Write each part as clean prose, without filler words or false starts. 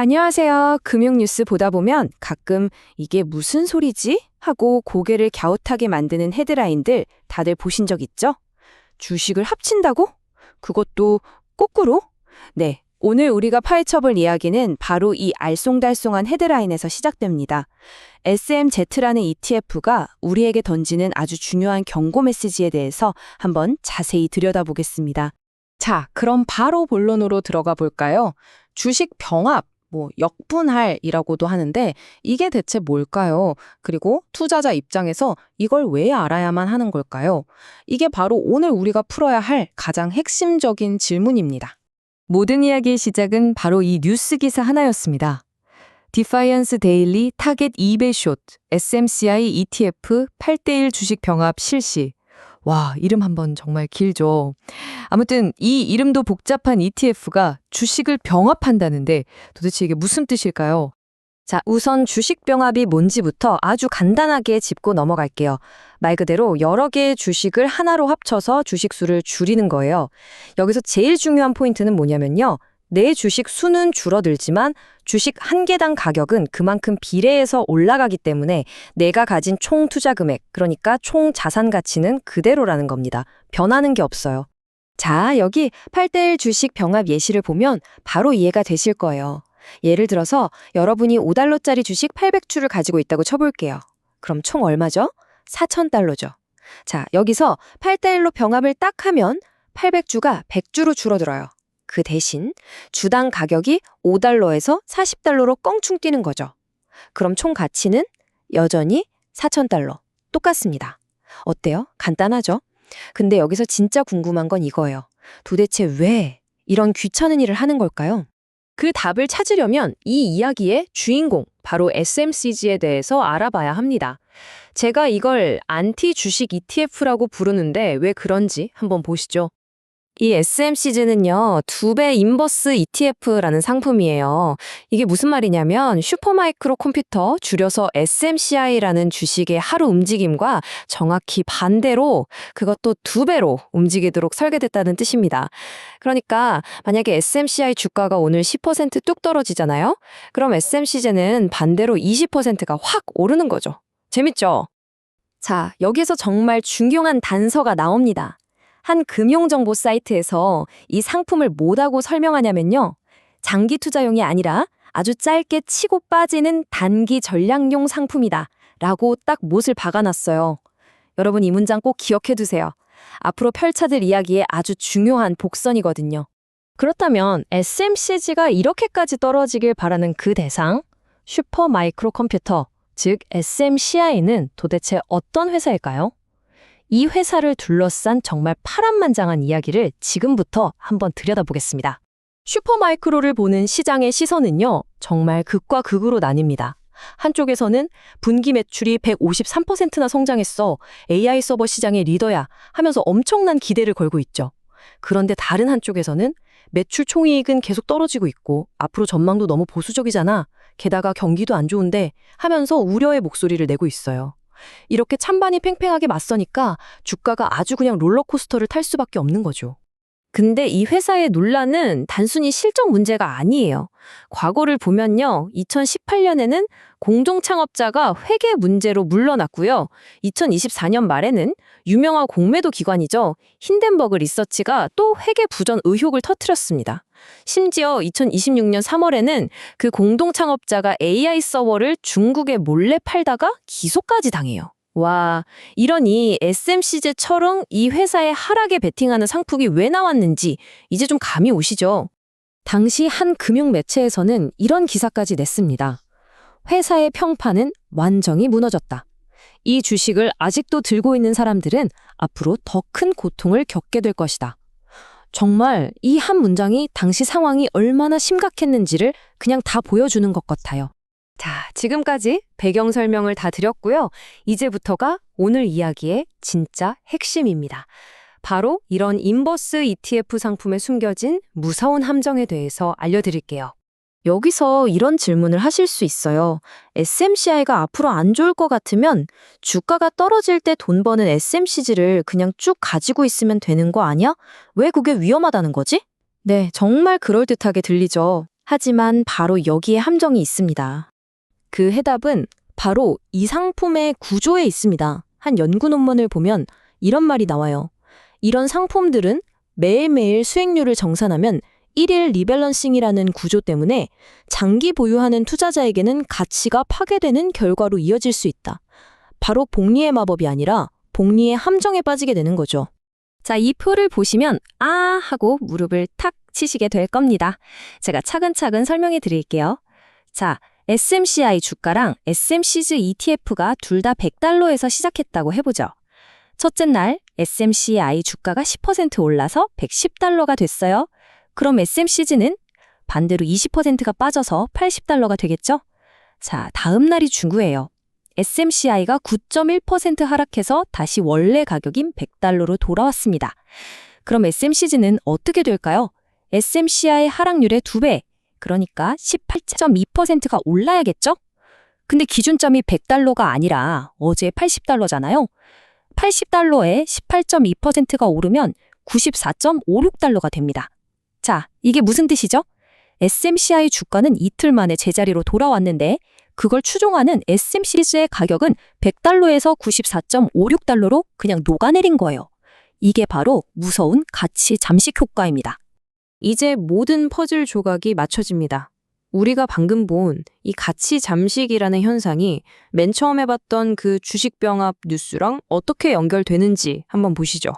안녕하세요. 금융뉴스 보다 보면 가끔 이게 무슨 소리지? 하고 고개를 갸웃하게 만드는 헤드라인들 다들 보신 적 있죠? 주식을 합친다고? 그것도 거꾸로? 네, 오늘 우리가 파헤쳐볼 이야기는 바로 이 알쏭달쏭한 헤드라인에서 시작됩니다. SMZ라는 ETF가 우리에게 던지는 아주 중요한 경고 메시지에 대해서 한번 자세히 들여다보겠습니다. 자, 그럼 바로 본론으로 들어가 볼까요? 주식 병합. 역분할이라고도 하는데 이게 대체 뭘까요? 그리고 투자자 입장에서 이걸 왜 알아야만 하는 걸까요? 이게 바로 오늘 우리가 풀어야 할 가장 핵심적인 질문입니다. 모든 이야기의 시작은 바로 이 뉴스 기사 하나였습니다. 디파이언스 데일리 타겟 2배 숏 SMCI ETF 8대1 주식 병합 실시. 와, 이름 한번 정말 길죠. 아무튼 이 이름도 복잡한 ETF가 주식을 병합한다는데 도대체 이게 무슨 뜻일까요? 자, 우선 주식 병합이 뭔지부터 아주 간단하게 짚고 넘어갈게요. 말 그대로 여러 개의 주식을 하나로 합쳐서 주식 수를 줄이는 거예요. 여기서 제일 중요한 포인트는 뭐냐면요. 내 주식 수는 줄어들지만 주식 한 개당 가격은 그만큼 비례해서 올라가기 때문에 내가 가진 총 투자 금액, 그러니까 총 자산 가치는 그대로라는 겁니다. 변하는 게 없어요. 자, 여기 8대1 주식 병합 예시를 보면 바로 이해가 되실 거예요. 예를 들어서 여러분이 $5짜리 주식 800주를 가지고 있다고 쳐볼게요. 그럼 총 얼마죠? $4,000죠. 자, 여기서 8대1로 병합을 딱 하면 800주가 100주로 줄어들어요. 그 대신 주당 가격이 $5에서 $40로 껑충 뛰는 거죠. 그럼 총 가치는 여전히 $4,000. 똑같습니다. 어때요? 간단하죠? 근데 여기서 진짜 궁금한 건 이거예요. 도대체 왜 이런 귀찮은 일을 하는 걸까요? 그 답을 찾으려면 이 이야기의 주인공, 바로 SMCG에 대해서 알아봐야 합니다. 제가 이걸 안티 주식 ETF라고 부르는데 왜 그런지 한번 보시죠. 이 SMCG는요, 2배 인버스 ETF라는 상품이에요. 이게 무슨 말이냐면 슈퍼마이크로 컴퓨터, 줄여서 SMCI라는 주식의 하루 움직임과 정확히 반대로 그것도 2배로 움직이도록 설계됐다는 뜻입니다. 그러니까 만약에 SMCI 주가가 오늘 10%뚝 떨어지잖아요? 그럼 SMCG는 반대로 20%가 확 오르는 거죠. 재밌죠? 자, 여기서 정말 중요한 단서가 나옵니다. 한 금융정보 사이트에서 이 상품을 뭐라고 설명하냐면요. 장기 투자용이 아니라 아주 짧게 치고 빠지는 단기 전략용 상품이다 라고 딱 못을 박아놨어요. 여러분 이 문장 꼭 기억해 두세요. 앞으로 펼쳐질 이야기의 아주 중요한 복선이거든요. 그렇다면 SMCG가 이렇게까지 떨어지길 바라는 그 대상, 슈퍼마이크로 컴퓨터, 즉 SMCI는 도대체 어떤 회사일까요? 이 회사를 둘러싼 정말 파란만장한 이야기를 지금부터 한번 들여다보겠습니다. 슈퍼마이크로를 보는 시장의 시선은요, 정말 극과 극으로 나뉩니다. 한쪽에서는 분기 매출이 153%나 성장했어, AI 서버 시장의 리더야 하면서 엄청난 기대를 걸고 있죠. 그런데 다른 한쪽에서는 매출 총이익은 계속 떨어지고 있고 앞으로 전망도 너무 보수적이잖아, 게다가 경기도 안 좋은데 하면서 우려의 목소리를 내고 있어요. 이렇게 찬반이 팽팽하게 맞서니까 주가가 아주 그냥 롤러코스터를 탈 수밖에 없는 거죠. 근데 이 회사의 논란은 단순히 실적 문제가 아니에요. 과거를 보면요. 2018년에는 공동창업자가 회계 문제로 물러났고요. 2024년 말에는 유명한 공매도 기관이죠. 힌덴버그 리서치가 또 회계 부전 의혹을 터뜨렸습니다. 심지어 2026년 3월에는 그 공동창업자가 AI 서버를 중국에 몰래 팔다가 기소까지 당해요. 와, 이러니 SMCG처럼 이 회사의 하락에 베팅하는 상품이 왜 나왔는지 이제 좀 감이 오시죠? 당시 한 금융 매체에서는 이런 기사까지 냈습니다. 회사의 평판은 완전히 무너졌다. 이 주식을 아직도 들고 있는 사람들은 앞으로 더 큰 고통을 겪게 될 것이다. 정말 이 한 문장이 당시 상황이 얼마나 심각했는지를 그냥 다 보여주는 것 같아요. 자, 지금까지 배경 설명을 다 드렸고요. 이제부터가 오늘 이야기의 진짜 핵심입니다. 바로 이런 인버스 ETF 상품에 숨겨진 무서운 함정에 대해서 알려드릴게요. 여기서 이런 질문을 하실 수 있어요. SMCI가 앞으로 안 좋을 것 같으면 주가가 떨어질 때 돈 버는 SMCG를 그냥 쭉 가지고 있으면 되는 거 아니야? 왜 그게 위험하다는 거지? 네, 정말 그럴듯하게 들리죠. 하지만 바로 여기에 함정이 있습니다. 그 해답은 바로 이 상품의 구조에 있습니다. 한 연구 논문을 보면 이런 말이 나와요. 이런 상품들은 매일매일 수익률을 정산하면 1일 리밸런싱이라는 구조 때문에 장기 보유하는 투자자에게는 가치가 파괴되는 결과로 이어질 수 있다. 바로 복리의 마법이 아니라 복리의 함정에 빠지게 되는 거죠. 자, 이 표를 보시면 아 하고 무릎을 탁 치시게 될 겁니다. 제가 차근차근 설명해 드릴게요. 자, SMCI 주가랑 SMC즈 ETF가 둘 다 100달러에서 시작했다고 해보죠. 첫째 날 SMCI 주가가 10% 올라서 110달러가 됐어요. 그럼 SMC즈는 반대로 20%가 빠져서 80달러가 되겠죠? 자, 다음 날이 중요해요. SMCI가 9.1% 하락해서 다시 원래 가격인 100달러로 돌아왔습니다. 그럼 SMC즈는 어떻게 될까요? SMCI 하락률의 2배, 그러니까 18.2%가 올라야겠죠? 근데 기준점이 100달러가 아니라 어제 80달러잖아요. 80달러에 18.2%가 오르면 94.56달러가 됩니다. 자, 이게 무슨 뜻이죠? SMCI 주가는 이틀 만에 제자리로 돌아왔는데 그걸 추종하는 SMC즈의 가격은 100달러에서 94.56달러로 그냥 녹아내린 거예요. 이게 바로 무서운 가치 잠식 효과입니다. 이제 모든 퍼즐 조각이 맞춰집니다. 우리가 방금 본 이 가치 잠식이라는 현상이 맨 처음에 봤던 그 주식병합 뉴스랑 어떻게 연결되는지 한번 보시죠.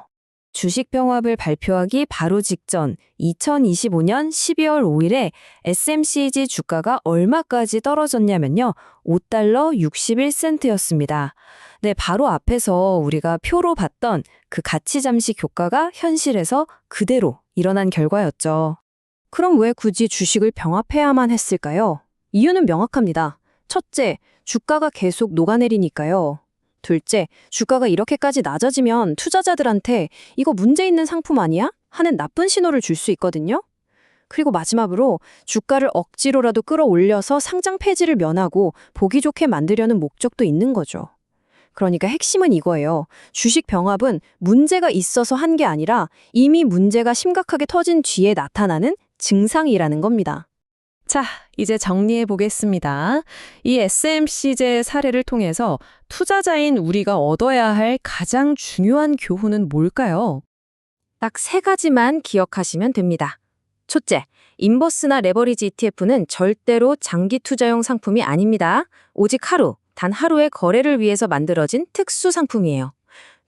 주식병합을 발표하기 바로 직전 2025년 12월 5일에 SMCG 주가가 얼마까지 떨어졌냐면요. 5달러 61센트였습니다. 네, 바로 앞에서 우리가 표로 봤던 그 가치 잠식 효과가 현실에서 그대로 일어난 결과였죠. 그럼 왜 굳이 주식을 병합해야만 했을까요? 이유는 명확합니다. 첫째, 주가가 계속 녹아내리니까요. 둘째, 주가가 이렇게까지 낮아지면 투자자들한테 이거 문제 있는 상품 아니야? 하는 나쁜 신호를 줄 수 있거든요. 그리고 마지막으로 주가를 억지로라도 끌어올려서 상장 폐지를 면하고 보기 좋게 만들려는 목적도 있는 거죠. 그러니까 핵심은 이거예요. 주식 병합은 문제가 있어서 한 게 아니라 이미 문제가 심각하게 터진 뒤에 나타나는 증상이라는 겁니다. 자, 이제 정리해 보겠습니다. 이 SMC제 사례를 통해서 투자자인 우리가 얻어야 할 가장 중요한 교훈은 뭘까요? 딱 3가지만 기억하시면 됩니다. 첫째, 인버스나 레버리지 ETF는 절대로 장기 투자용 상품이 아닙니다. 오직 단 하루의 거래를 위해서 만들어진 특수 상품이에요.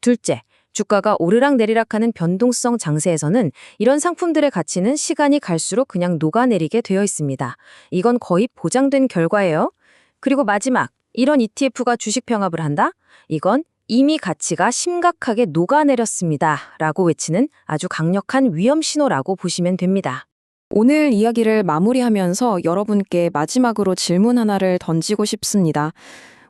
둘째, 주가가 오르락내리락하는 변동성 장세에서는 이런 상품들의 가치는 시간이 갈수록 그냥 녹아내리게 되어 있습니다. 이건 거의 보장된 결과예요. 그리고 마지막, 이런 ETF가 주식 병합을 한다? 이건 이미 가치가 심각하게 녹아내렸습니다. 라고 외치는 아주 강력한 위험 신호라고 보시면 됩니다. 오늘 이야기를 마무리하면서 여러분께 마지막으로 질문 하나를 던지고 싶습니다.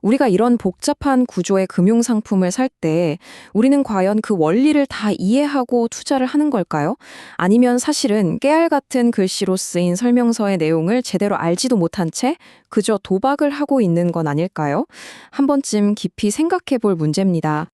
우리가 이런 복잡한 구조의 금융상품을 살 때 우리는 과연 그 원리를 다 이해하고 투자를 하는 걸까요? 아니면 사실은 깨알 같은 글씨로 쓰인 설명서의 내용을 제대로 알지도 못한 채 그저 도박을 하고 있는 건 아닐까요? 한 번쯤 깊이 생각해 볼 문제입니다.